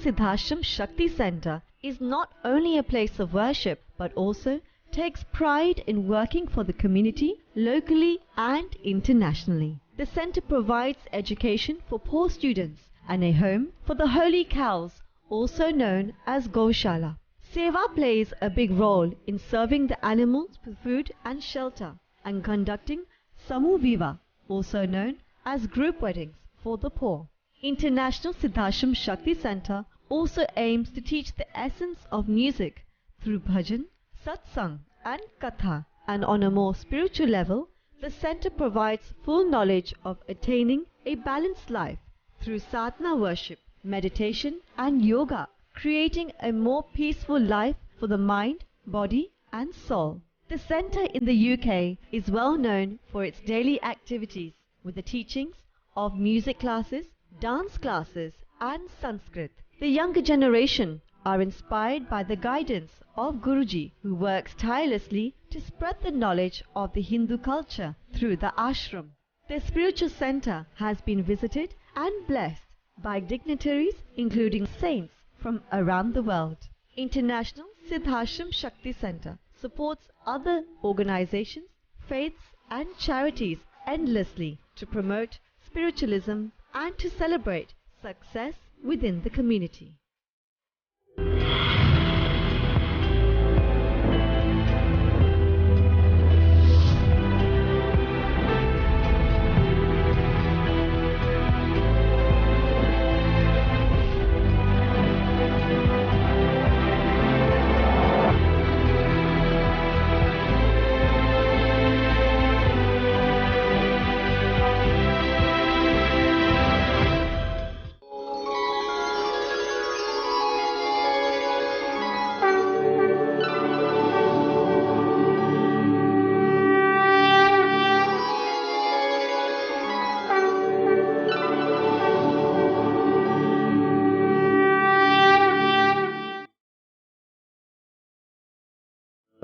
Siddhashram Shakti Center is not only a place of worship but also takes pride in working for the community locally and internationally. The center provides education for poor students and a home for the holy cows, also known as Gaushala. Seva plays a big role in serving the animals with food and shelter and conducting Samu Viva, also known as group weddings for the poor. International Siddhashram Shakti Center also aims to teach the essence of music through bhajan, satsang and katha, and on a more spiritual level, the center provides full knowledge of attaining a balanced life through sadhana worship, meditation and yoga, creating a more peaceful life for the mind, body and soul. The center in the UK is well known for its daily activities with the teachings of music classes, dance classes and Sanskrit. The younger generation are inspired by the guidance of Guruji, who works tirelessly to spread the knowledge of the Hindu culture through the ashram. The spiritual center has been visited and blessed by dignitaries including saints from around the world. International Siddhashram Shakti Center supports other organizations, faiths and charities endlessly to promote spiritualism and to celebrate success within the community.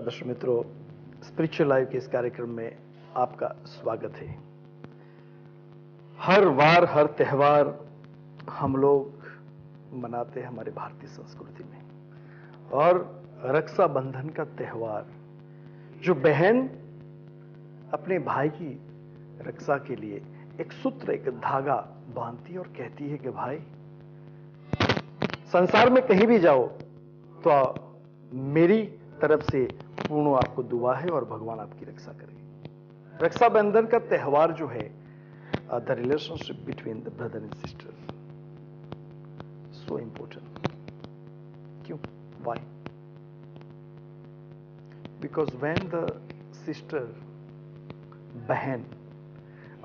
दर्शक मित्रों, spiritual life के इस कार्यक्रम में आपका स्वागत है। हर वार हर त्यौहार हम लोग मनाते हैं हमारे भारतीय संस्कृति में, और रक्षाबंधन का त्यौहार जो बहन अपने भाई की रक्षा के लिए एक सूत्र, एक धागा बांधती है और कहती है कि भाई संसार में कहीं भी जाओ तो मेरी तरफ से पूर्ण आपको दुआ है और भगवान आपकी रक्षा करे। रक्षाबंधन का त्यौहार जो है, the relationship between the brother and sister, so important. क्यों? Why? Because when the sister, बहन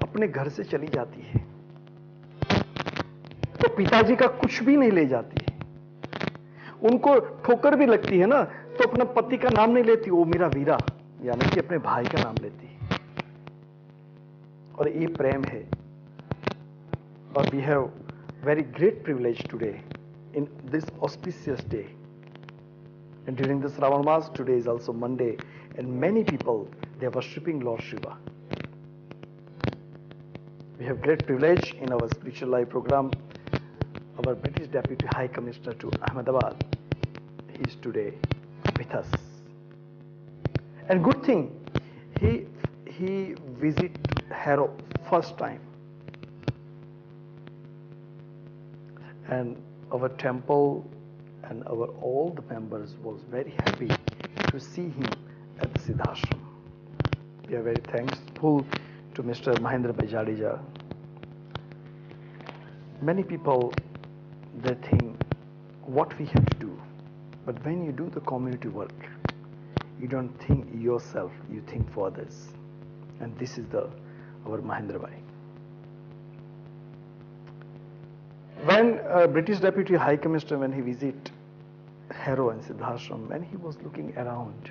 अपने घर से चली जाती है तो पिताजी का कुछ भी नहीं ले जाती है। उनको ठोकर भी लगती है ना, तो अपना पति का नाम नहीं लेती, वो मेरा वीरा, यानी कि अपने भाई का नाम लेती है। और ये प्रेम है। और we have very great privilege today in this auspicious day, and during this Shravan Mas, today is also Monday, and many people, they are worshipping Lord Shiva. We have great privilege in our spiritual life program. Our British Deputy High Commissioner to Ahmedabad, he is today with us, and good thing he visit Harrow first time, and our temple and our all the members was very happy to see him at the Siddhashram. We are very thankful to Mr. Mahendra Bhai Jadeja. Many people, they think what we have to do, but when you do the community work, you don't think yourself, you think for others. And this is our Mahendra Bhai. When British Deputy High Commissioner, when he visit Harrow and Siddhashram, when he was looking around,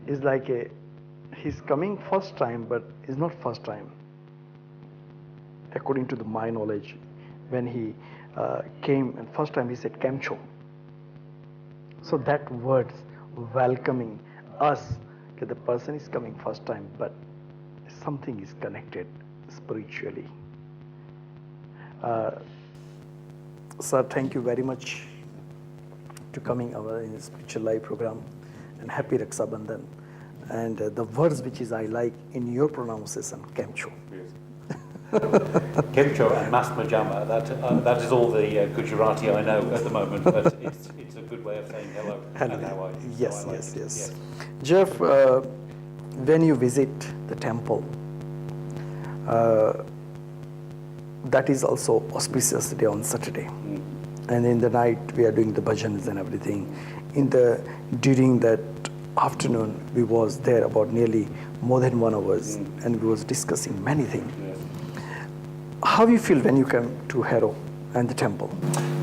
it's like he's coming first time, but it's not first time. According to my knowledge, when he came and first time he said Kemcho. So that words welcoming us, that the person is coming first time, but something is connected spiritually. Sir, thank you very much to coming our in this Picture Live program, and happy Raksha Bandhan. And the words which is I like in your pronunciation, Kemcho. Kemcho and Mas Majama, that is all the Gujarati I know at the moment, but it's a good way of saying hello and how I Yes, how I like yes, it. yes. Jeff, when you visit the temple, that is also auspicious day on Saturday. And in the night we are doing the bhajans and everything. During that afternoon we was there about nearly more than 1 hour, and we was discussing many things. Yes. How you feel when you come to Harrow and the temple?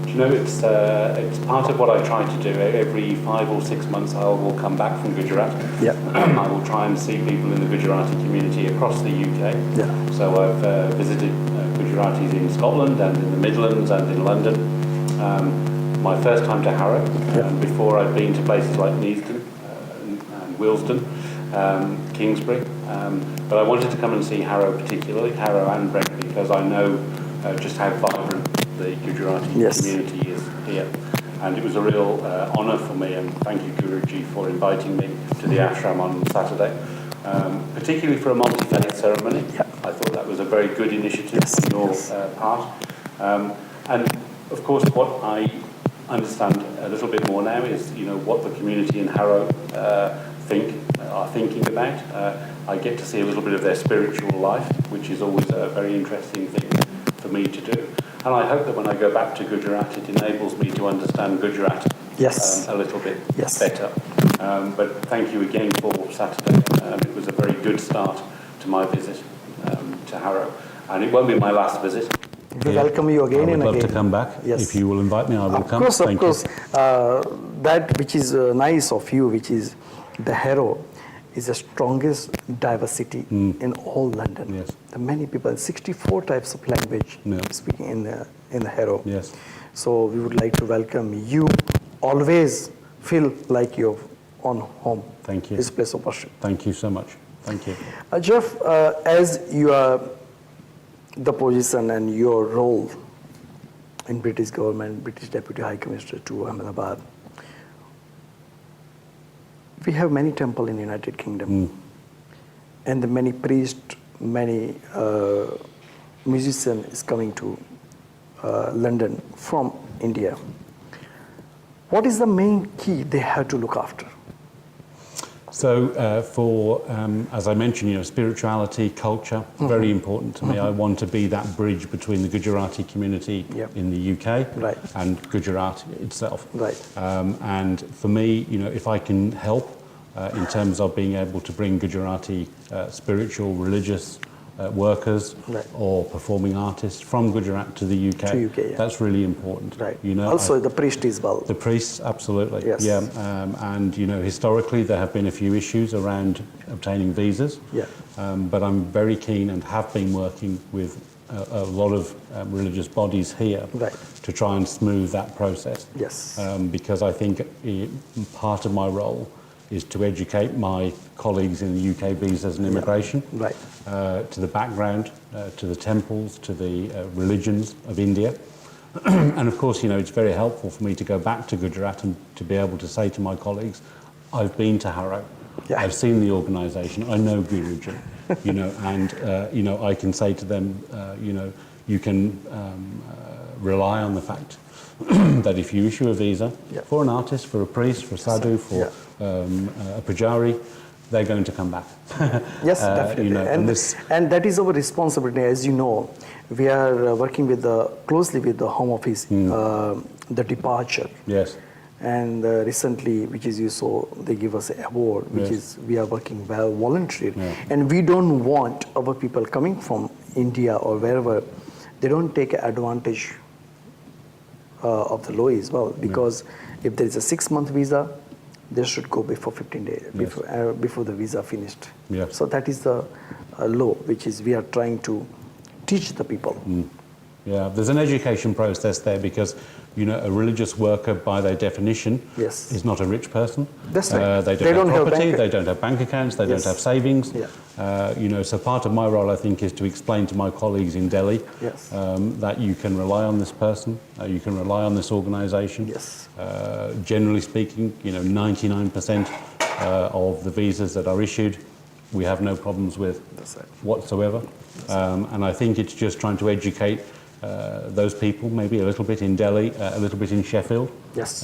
Do you know, it's part of what I try to do. Every 5 or 6 months I will come back from Gujarat. Yeah. I will try and see people in the Gujarati community across the UK. Yeah. So I've visited Gujaratis in Scotland and in the Midlands and in London. My first time to Harrow. Before I'd been to places like Neasden and Willesden, Kingsbury. But I wanted to come and see Harrow particularly, Harrow and Brentford, because I know just how vibrant the Gujarati community is here. And it was a real honour for me, and thank you, Guruji, for inviting me to the ashram on Saturday, particularly for a multi-faith ceremony. I thought that was a very good initiative on your part. And of course, what I understand a little bit more now is, what the community in Harrow are thinking about. I get to see a little bit of their spiritual life, which is always a very interesting thing for me to do. And I hope that when I go back to Gujarat, it enables me to understand Gujarat a little bit better. But thank you again for Saturday. It was a very good start to my visit to Harrow. And it won't be my last visit. We welcome you again and again. I would love to come back. Yes. If you will invite me, I will come. Of course. That which is nice of you, which is the Harrow, is the strongest diversity in all London. Yes. The many people, 64 types of language speaking in the Harrow. Yes. So we would like to welcome you. Always feel like you're on home. Thank you. This place of worship. Thank you so much. Thank you. Jeff, as you are the position and your role in British government, British Deputy High Commissioner to Ahmedabad, we have many temples in the United Kingdom, and the many priests, many musicians is coming to London from India. What is the main key they have to look after? So as I mentioned, spirituality, culture, very important to me. I want to be that bridge between the Gujarati community in the UK and Gujarat itself. Right. And for me, if I can help in terms of being able to bring Gujarati spiritual, religious workers or performing artists from Gujarat to the UK, that's really important. Right. Also the priest as well. The priests, absolutely. Yes. Yeah. And historically there have been a few issues around obtaining visas. Yeah. But I'm very keen and have been working with a lot of religious bodies here to try and smooth that process. Yes. Because I think part of my role is to educate my colleagues in the UK visas and immigration to the background, to the temples, to the religions of India. And of course, it's very helpful for me to go back to Gujarat and to be able to say to my colleagues, I've been to Harrow, I've seen the organisation, I know Guruji, and I can say to them, you can rely on the fact that if you issue a visa for an artist, for a priest, for a sadhu, for a pujari, they're going to come back. Yes, definitely. And that is our responsibility. As you know, we are working closely with the Home Office, the departure. Yes. And recently, which is you saw, they give us an award, which is we are working well voluntarily. And we don't want our people coming from India or wherever, they don't take advantage of the law as well, because if there is a 6-month visa, they should go before 15 days, before the visa finished. So that is the law, which is we are trying to teach the people. Yeah, there's an education process there because, you know, a religious worker by their definition Yes. is not a rich person. That's right. They They don't don't have have property, bank- they don't have bank accounts, they Yes. don't have savings. Yeah. You know, so part of my role, I think, is to explain to my colleagues in Delhi Yes. that you can rely on this person, you can rely on this organisation. Yes. Generally speaking, you know, 99% of the visas that are issued, we have no problems with That's right. whatsoever. And I think it's just trying to educate those people, maybe a little bit in Delhi, a little bit in Sheffield, Yes.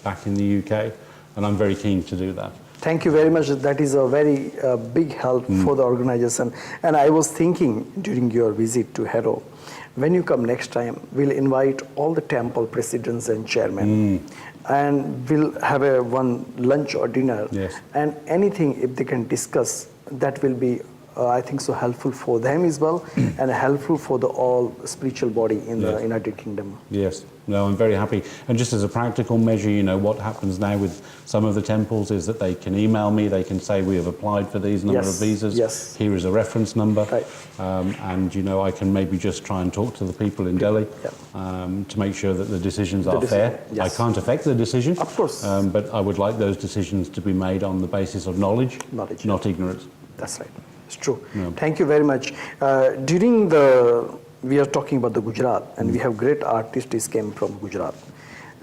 back in the UK, and I'm very keen to do that. Thank you very much. That is a very big help for the organization. And I was thinking during your visit to Harrow, when you come next time, we'll invite all the temple presidents and chairmen, and we'll have one lunch or dinner. Yes. And anything if they can discuss, that will be, I think, so helpful for them as well, and helpful for the all spiritual body in the Yes. United Kingdom. Yes, no, I'm very happy. And just as a practical measure, you know, what happens now with some of the temples is that they can email me, they can say we have applied for these number Yes, of visas, yes. here is a reference number, Right. and, you know, I can maybe just try and talk to the people in Delhi to make sure that the decisions are decision, fair. yes. I can't affect the decision, Of course. but I would like those decisions to be made on the basis of knowledge, Knowledge. not ignorance. That's right. It's true. Yeah. Thank you very much. We are talking about the Gujarat, and we have great artists came from Gujarat.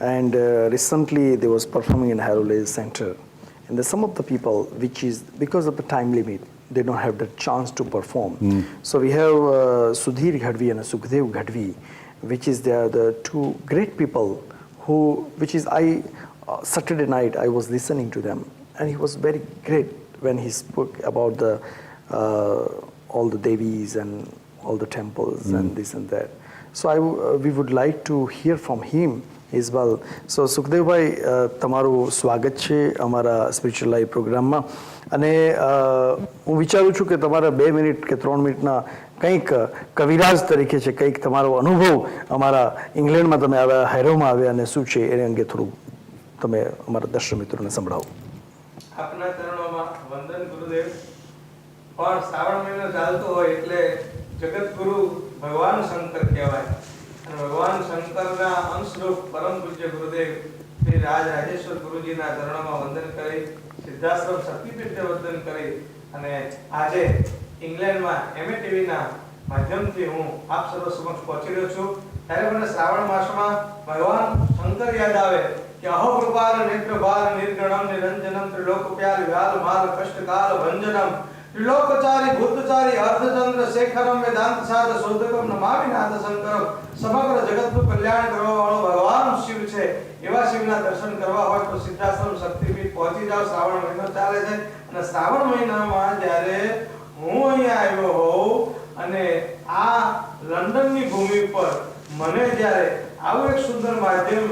And recently they was performing in Harrow Center. And some of the people, which is because of the time limit, they don't have the chance to perform. So we have Sudhir Gadhvi and Sukhdev Gadhvi, which is they are the two great people Saturday night I was listening to them, and he was very great when he spoke about the all the devis and all the temples and this and that. So we would like to hear from him as well. So Sukhdevbhai, તમારું સ્વાગત છે અમારા spiritual live પ્રોગ્રામમાં. અને હું વિચારું છું કે તમારા 2 મિનિટ કે 3 મિનિટના કંઈક કવિરાજ તરીકે છે, કંઈક તમારો અનુભવ અમારા ઇંગ્લેન્ડમાં તમે આવ્યા, હેરોમાં આવ્યા, અને શું છે એ અંગે થોડું તમે અમારા દર્શક મિત્રોને સંભળાવો. આપના ચરણોમાં વંદન ગુરુદેવ. પણ શ્રાવણ મહિનો ચાલતો હોય એટલે જગતગુરુ ભગવાન શંકર કહેવાય, અને ભગવાન શંકરના અંશરૂપ પરમ પૂજ્ય ગુરુદેવ શ્રી રાજરાજેશ્વર ગુરુજીના ચરણોમાં વંદન કરી, સિદ્ધાશ્રમ શક્તિપીઠને વંદન કરી, અને આજે ઇંગ્લેન્ડમાં MATVના માધ્યમથી હું આપ સર્વ સમક્ષ પહોંચી રહ્યો છું. ત્યારે મને શ્રાવણ માસમાં ભગવાન શંકર યાદ આવે કે અહો કૃપાલ નેત્રબાલ નિર્ગણમ નિરંજનમ ત્રિલોકપ્યાલ વ્યાલ માલ કષ્ટકાલ ભંજનમ ત્રિલોકચારી ભૂતચારી અર્ધચંદ્ર શેખરમ વેદાંત સાધ શોધકમ નમામિ નાથ શંકરમ. સમગ્ર જગતનું કલ્યાણ કરવા વાળો ભગવાન શિવ છે. એવા શિવના દર્શન કરવા હોય તો સિદ્ધાશ્રમ શક્તિપીઠ પહોંચી જાવ. શ્રાવણ મહિનો ચાલે છે, અને શ્રાવણ મહિનામાં જ્યારે હું અહીંયા આવ્યો હોઉં અને આ લંડનની ભૂમિ પર મને જ્યારે આવું એક સુંદર માધ્યમ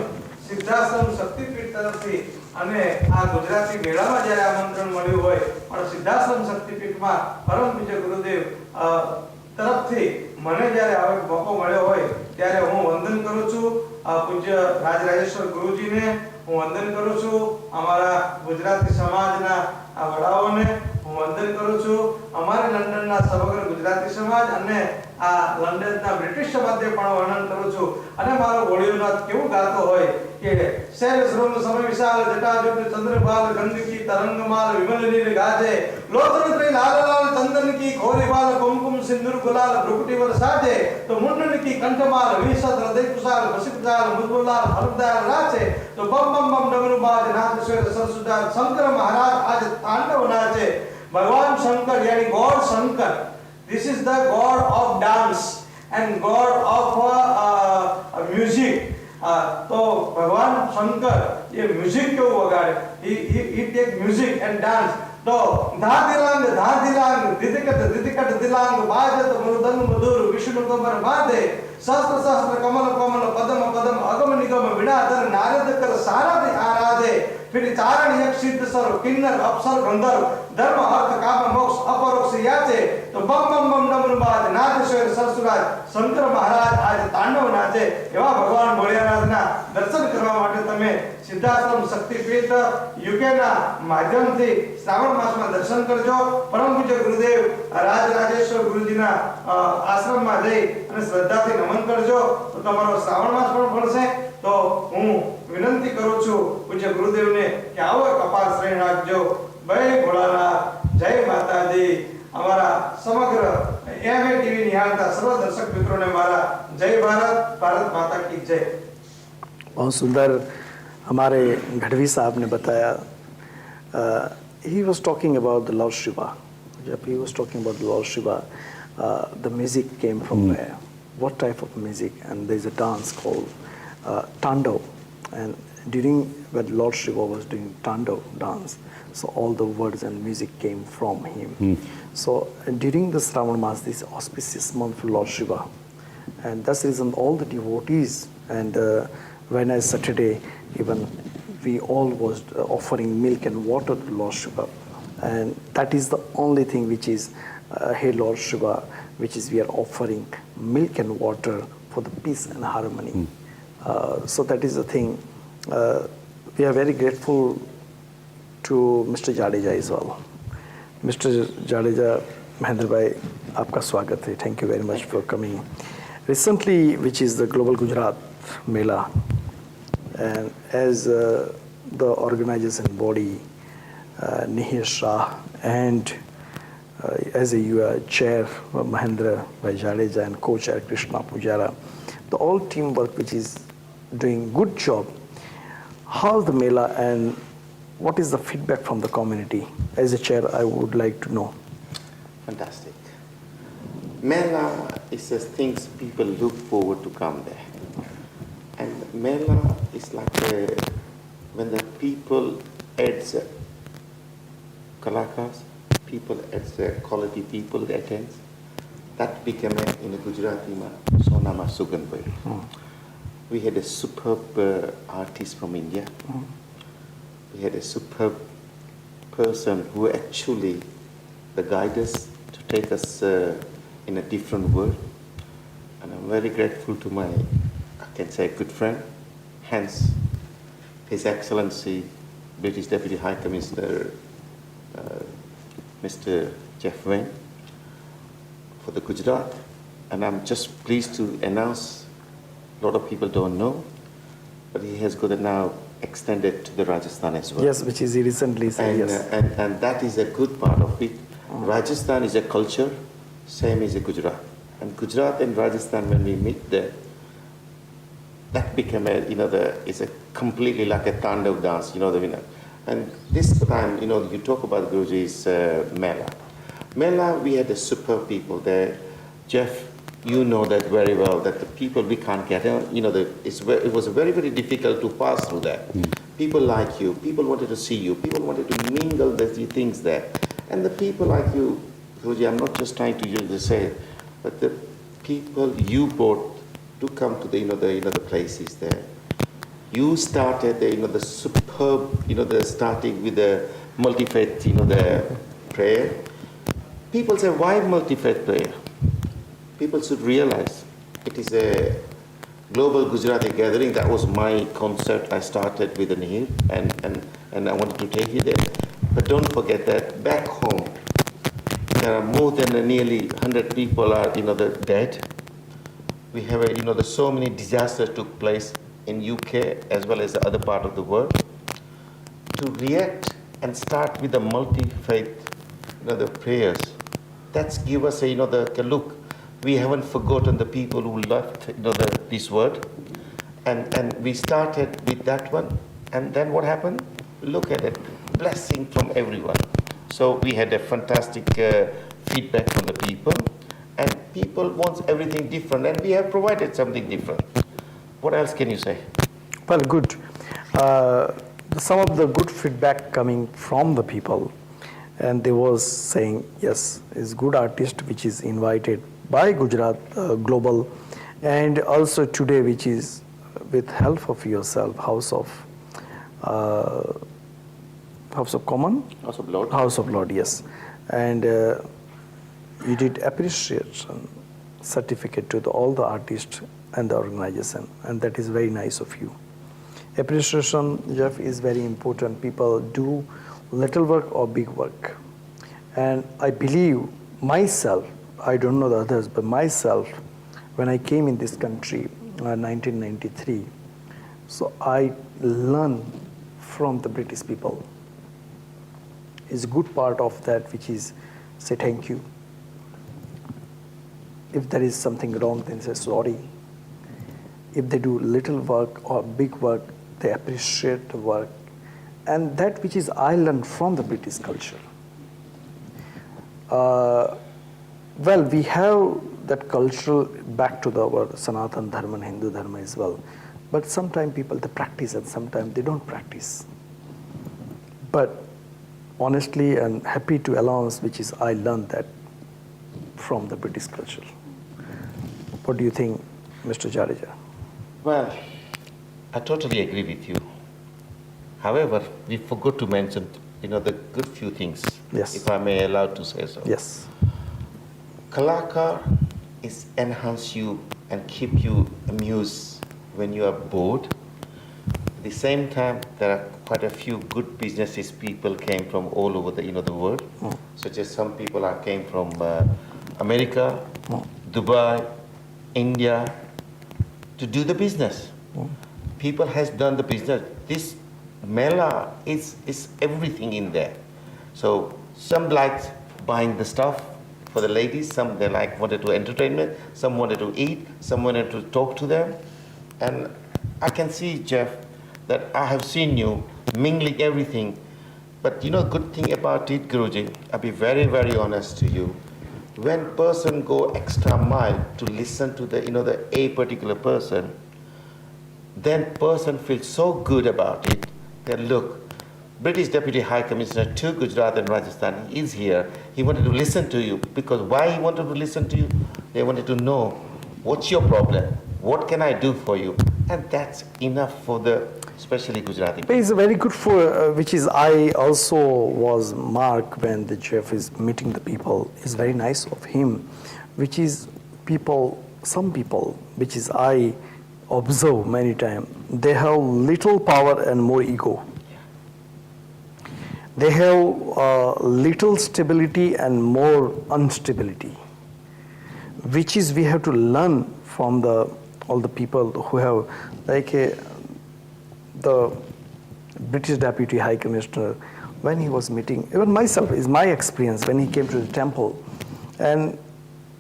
સિદ્ધાશ્રમ શક્તિપીઠ તરફથી અને આ ગુજરાતી મેળામાં જ્યારે આમંત્રણ મળ્યું હોય, પણ સિદ્ધાશ્રમ શક્તિપીઠમાં પરમ પૂજ્ય ગુરુદેવ તરફથી મને જ્યારે આવો મોકો મળ્યો હોય, ત્યારે હું વંદન કરું છું પૂજ્ય રાજરાજેશ્વર ગુરુજીને, હું વંદન કરું છું અમારા ગુજરાતી સમાજના વડાઓને, હું વંદન કરું છું અમારા લંડનના સમગ્ર ગુજરાતી સમાજ, અને આ લંડનના બ્રિટિશ સમાજને પણ વર્ણન કરું છું. અને મારો ગોળીઓનાથ કેવું ગાતો હોય કે શૈલ શ્રૃંગ સમય વિશાલ જટાજુટ ચંદ્રભાલ ગંદકી તરંગમાલ વિમલ નીર ગાજે લોચન ત્રી લાલ લાલ ચંદન की खोरी बाल कुमकुम सिंदूर गुलाल भ्रुकुटी वर साजे तो मुंडन की कंठमाल विशद हृदय कुशाल वसिकजाल मुद्दुलाल हरदाल राचे तो बम बम बम डमरू बाज नाथ स्वर सरसुदार शंकर महाराज आज तांडव नाचे. भगवान शंकर यानी God Shankar, this is the god of dance and god of music. तो भगवान शंकर ये म्यूजिक क्यों वगाड़े, he take music and dance. तो धादिलांग दिदिकट दिदिकट दिलांग बाजत मृदंग मधुर विष्णु कमर बाधे सहस्त्र सहस्त्र कमल कमल पदम पदम अगम निगम विनाधर नारद कर सारद आराधे. फिर चारण यक्ष सिद्ध सर किन्नर अप्सर गंधर्व धर्म अर्थ काम मोक्ष अपरोक्ष याचे तो बम बम बम डमरू बाज नादेश्वर सरसुराज शंकर महाराज आज तांडव नाचे. એવા ભગવાન ભોળિયાનાથના દર્શન કરવા માટે તમે સિદ્ધાશ્રમ શક્તિપીઠ UK યુકેના માધ્યમથી શ્રાવણ માસમાં દર્શન કરજો. પરમ પૂજ્ય ગુરુદેવ રાજરાજેશ્વર ગુરુજીના આશ્રમમાં જઈ અને શ્રદ્ધાથી નમન કરજો તો તમારો શ્રાવણ માસ પણ ફળશે. તો હું વિનંતી કરું છું પૂજ્ય ગુરુદેવને કે આવો કપાળ શ્રેણી રાખજો. જય ભોળાનાથ, જય માતાજી. हमारा समग्र एमए टीवी निहारता सर्व दर्शक मित्रों ने मारा जय भारत, भारत माता की जय. बहुत सुंदर हमारे गढ़वी साहब ने बताया. He was talking about the Lord Shiva. Jab he was talking about the Lord Shiva, the music came from where? What type of music? And there is a dance called Tandav. And during when Lord Shiva was doing Tandav dance, so all the words and music came from him. So during the Shravan Mas, this auspicious month for Lord Shiva, and that's the reason all the devotees and when I Saturday even we all was offering milk and water to Lord Shiva, and that is the only thing which is hey Lord Shiva, which is we are offering milk and water for the peace and harmony. So that is the thing. We are very grateful to Mr. Jadeja as well. Mr. Jadeja, Mahendra Bhai, आपका स्वागत है. Thank you very much for coming. Recently, which is the Global Gujarat Mela, and as the organization body, Nihir Shah, and as a chair, Mahendra Bhai Jadeja, and co-chair Krishna Pujara, the all teamwork which is doing good job. How's the Mela and what is the feedback from the community? As a chair, I would like to know. Fantastic. Mela is the things people look forward to come there. And Mela is like when the people adds kalakas, people adds quality people that attends, that became in a Gujarati Sonama Suganbhai. We had a superb artist from India. We had a superb person who actually guide us to take us in a different world. And I'm very grateful to my, I can say, good friend, hence His Excellency, British Deputy High Commissioner, Mr. Jeff Wayne, for the Gujarat. And I'm just pleased to announce, a lot of people don't know, but he has got it now extended to the Rajasthan as well. Yes, which is he recently said, and, yes. And that is a good part of it. Rajasthan is a culture, same as a Gujarat. And Gujarat and Rajasthan, when we meet there, that became a, it's a completely like a Tandav dance, And this time, you talk about Guruji's Mela. Mela, we had the superb people there. Jeff, you know that very well, that the people we can't get, it was very, very difficult to pass through that. People like you, people wanted to see you, people wanted to mingle the things there. And the people like you, Guruji, I'm not just trying to use the say, but the people you brought to come to the places there. You started the superb, the starting with the multi-faith, the prayer. People say, why multi-faith prayer? People should realize it is a global Gujarati gathering. That was my concept. I started with Nihir and I wanted to take it there. But don't forget that back home, there are more than nearly 100 people are, dead. We have, so many disasters took place in UK as well as the other part of the world. To react and start with the multi-faith, the prayers, that's give us a, look. We haven't forgotten the people who left, this word, and we started with that one, and then what happened? Look at it, blessing from everyone. So we had a fantastic feedback from the people, and people want everything different, and we have provided something different. What else can you say? Well, good. Some of the good feedback coming from the people, and they was saying, yes, is good artist which is invited by Gujarat Global, and also today which is with help of yourself, House of Common? House of Lord. House of Lord, yes. And you did appreciation certificate to all the artists and the organization, and that is very nice of you. Appreciation, Jeff, is very important. People do little work or big work. And I believe myself, I don't know the others, but myself, when I came in this country, 1993, so I learned from the British people. It's a good part of that, which is say thank you. If there is something wrong, then say sorry. If they do little work or big work, they appreciate the work. And that which is I learned from the British culture. Well, we have that cultural back to our Sanatan Dharma and Hindu Dharma as well. But sometimes people, they practice and sometimes they don't practice. But honestly, I'm happy to announce, which is I learned that from the British culture. What do you think, Mr. Jadeja? Well, I totally agree with you. However, we forgot to mention, the good few things. Yes. If I may allow to say so. Yes. Kalakar is enhance you and keep you amused when you are bored. At the same time, there are quite a few good businesses. People came from all over the world. Such as some people came from America, Dubai, India, to do the business. People has done the business. This Mela is everything in there. So some liked buying the stuff for the ladies, some they wanted to entertainment, some wanted to eat, some wanted to talk to them. And I can see, Jeff, that I have seen you mingling everything. But good thing about it, Guruji, I'll be very, very honest to you. When person go extra mile to listen to the a particular person, then person feels so good about it that look, British Deputy High Commissioner to Gujarat and Rajasthan is here. He wanted to listen to you. Because why he wanted to listen to you? They wanted to know, what's your problem? What can I do for you? And that's enough for the, especially Gujarati people. It's very good for, which is I also was Mark when the Jeff is meeting the people. It's very nice of him, which is people, some people, which is I observe many times, they have little power and more ego. They have little stability and more instability, which is we have to learn from all the people who have, the British Deputy High Commissioner, when he was meeting, even myself, is my experience when he came to the temple, and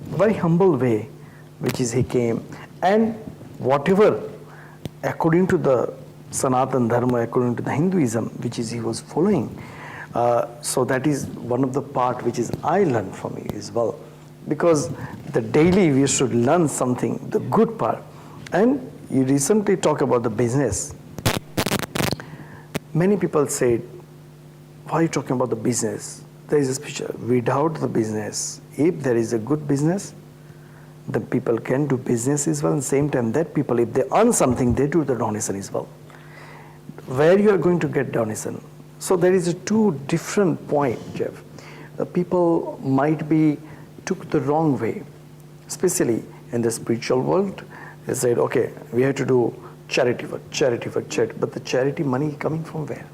very humble way, which is he came, and whatever, according to the Sanatan Dharma, according to the Hinduism, which is he was following. So that is one of the part which is I learned from you as well. Because the daily we should learn something, the good part. And you recently talk about the business. Many people said, why are you talking about the business? There is a picture. Without the business, if there is a good business, the people can do business as well. At the same time, that people, if they earn something, they do the donation as well. Where you are going to get donation? So there is a two different point, Jeff. The people might be took the wrong way, especially in the spiritual world. They said, okay, we have to do charity work, but the charity money coming from where?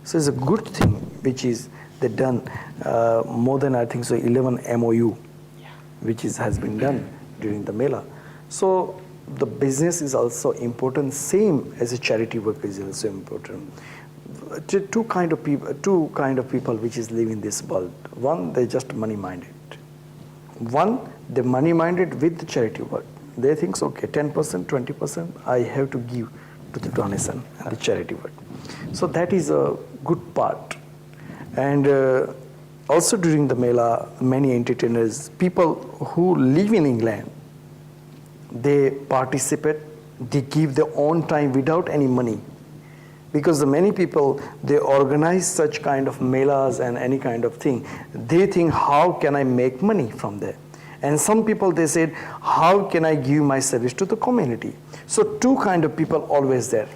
So it's a good thing, which is they done more than I think so 11 MOU, which has been done during the Mela. So the business is also important, same as a charity work is also important. Two kind of people which is living in this world. One, they're just money-minded. One, they're money-minded with the charity work. They think, okay, 10%, 20%, I have to give to the donation and the charity work. So that is a good part. And also during the Mela, many entertainers, people who live in England, they participate, they give their own time without any money. Because the many people, they organize such kind of melas and any kind of thing. They think, how can I make money from there? And some people, they said, how can I give my service to the community? So two kind of people always there.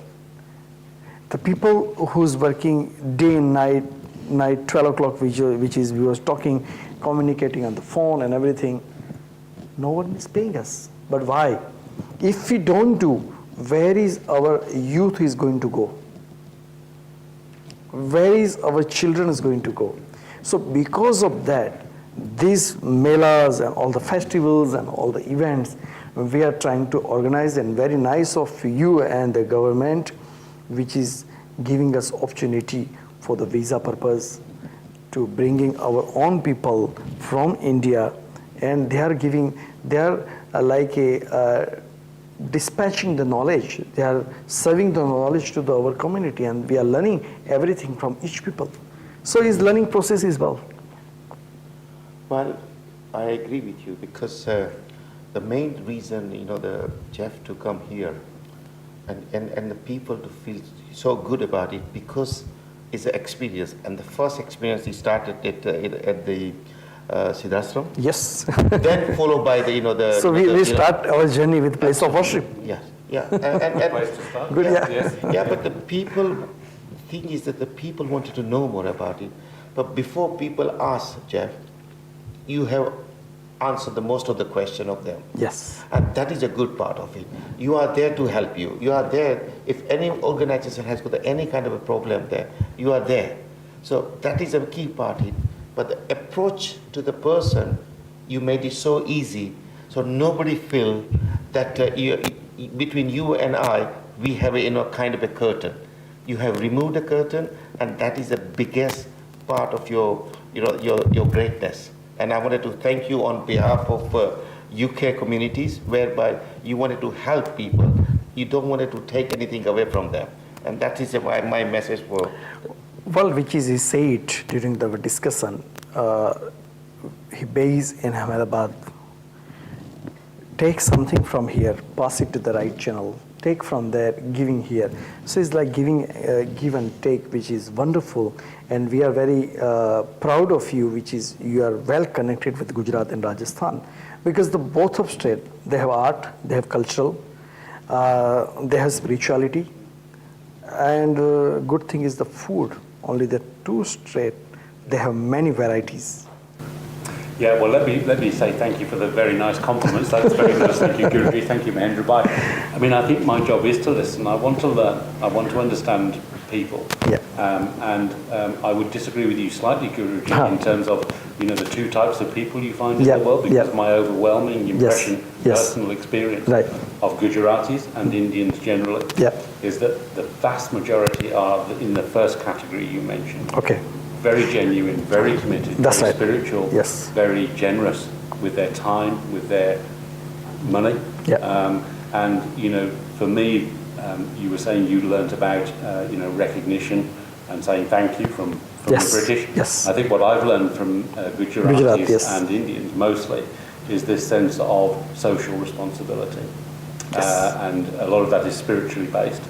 The people who's working day and night 12 o'clock, which is we was talking, communicating on the phone and everything. No one is paying us. But why? If we don't do where is our youth is going to go? Where is our children is going to go? So because of that, these melas and all the festivals and all the events, we are trying to organize, and very nice of you and the government, which is giving us opportunity for the visa purpose to bringing our own people from India, and they are like dispatching the knowledge. They are serving the knowledge to our community, and we are learning everything from each people. So his learning process is well. Well, I agree with you, because the main reason, the Jeff to come here and the people to feel so good about it, because it's an experience. And the first experience he started at the Siddhashram. Yes. Then followed by the So we start our journey with place of worship. Yes, yeah. And Place to start. Good, yeah. Yes. yeah, but the thing is that the people wanted to know more about it. But before people ask, Jeff, you have answered the most of the question of them. Yes. And that is a good part of it. You are there to help you. You are there, if any organization has got any kind of a problem there, you are there. So that is a key part. But the approach to the person, you made it so easy, so nobody feel that between you and I, we have kind of a curtain. You have removed the curtain, and that is the biggest part of your greatness. And I wanted to thank you on behalf of UK communities, whereby you wanted to help people. You don't want to take anything away from them. And that is my message for. Well, which is he said during the discussion, he based in Ahmedabad. Take something from here, pass it to the right channel. Take from there, giving here. So it's like giving, give and take, which is wonderful. And we are very proud of you, which is you are well connected with Gujarat and Rajasthan. Because the both of state, they have art, they have cultural, they have spirituality. And good thing is the food. Only the two state, they have many varieties. Yeah, well, let me say thank you for the very nice compliments. That's very nice. Thank you, Guruji. Thank you, Mahendra Bhai. I mean, I think my job is to listen. I want to learn. I want to understand people. Yeah. I would disagree with you slightly, Guruji, in terms of the two types of people you find in the world. Because my overwhelming impression, personal experience of Gujaratis and Indians generally, is that the vast majority are in the first category you mentioned. Okay. Very genuine, very committed, very spiritual, very generous with their time, with their money. And for me, you were saying you learnt about recognition and saying thank you from the British. Yes. I think what I've learned from Gujaratis and Indians mostly is this sense of social responsibility, and a lot of that is spiritually based.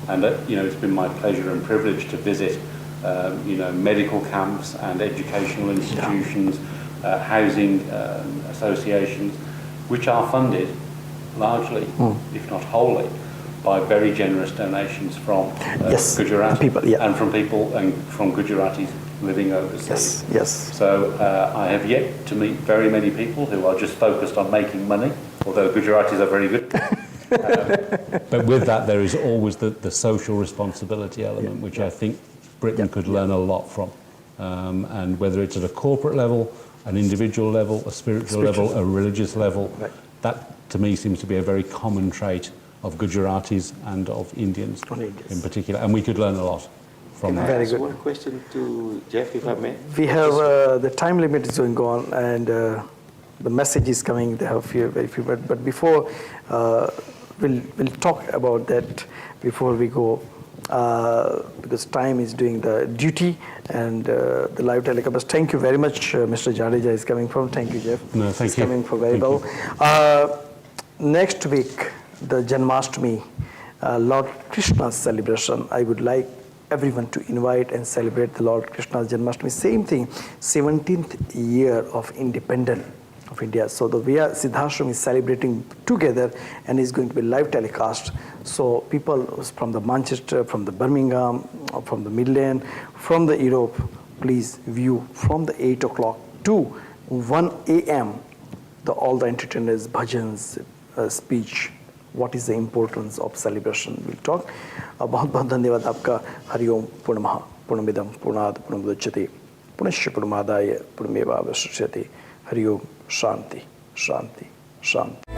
And it's been my pleasure and privilege to visit medical camps and educational institutions, housing associations, which are funded largely, if not wholly, by very generous donations from Gujarati people, and from people and from Gujaratis living overseas. So I have yet to meet very many people who are just focused on making money, although Gujaratis are very good. But with that, there is always the social responsibility element, which I think Britain could learn a lot from. And whether it's at a corporate level, an individual level, a spiritual level, a religious level, that to me seems to be a very common trait of Gujaratis and of Indians in particular. And we could learn a lot from that. Very good. One question to Jeff, if I may. We have the time limit is going on, and the message is coming. They have very few, but before we'll talk about that before we go. Because time is doing the duty, and the live telecast. Thank you very much, Mr. Jadeja is coming from. Thank you, Jeff. No, thank you. He's coming for very well. Next week, the Janmashtami, Lord Krishna's celebration. I would like everyone to invite and celebrate the Lord Krishna's Janmashtami. Same thing, 17th year of independence of India. So the Via Siddhashram is celebrating together, and is going to be live telecast. So people from the Manchester, from the Birmingham, from the Midland, from the Europe, please view from the 8 o'clock to 1 a.m. All the entertainers, bhajans, speech, what is the importance of celebration. We'll talk. बहुत बहुत धन्यवाद आपका. हरिओम पूर्णमः पूर्णमिदं पूर्णात् पूर्णमुदच्यते पुनश्च पूर्णमादाय पूर्णमेवावशिष्यते. हरिओम. शांति शांति शांति.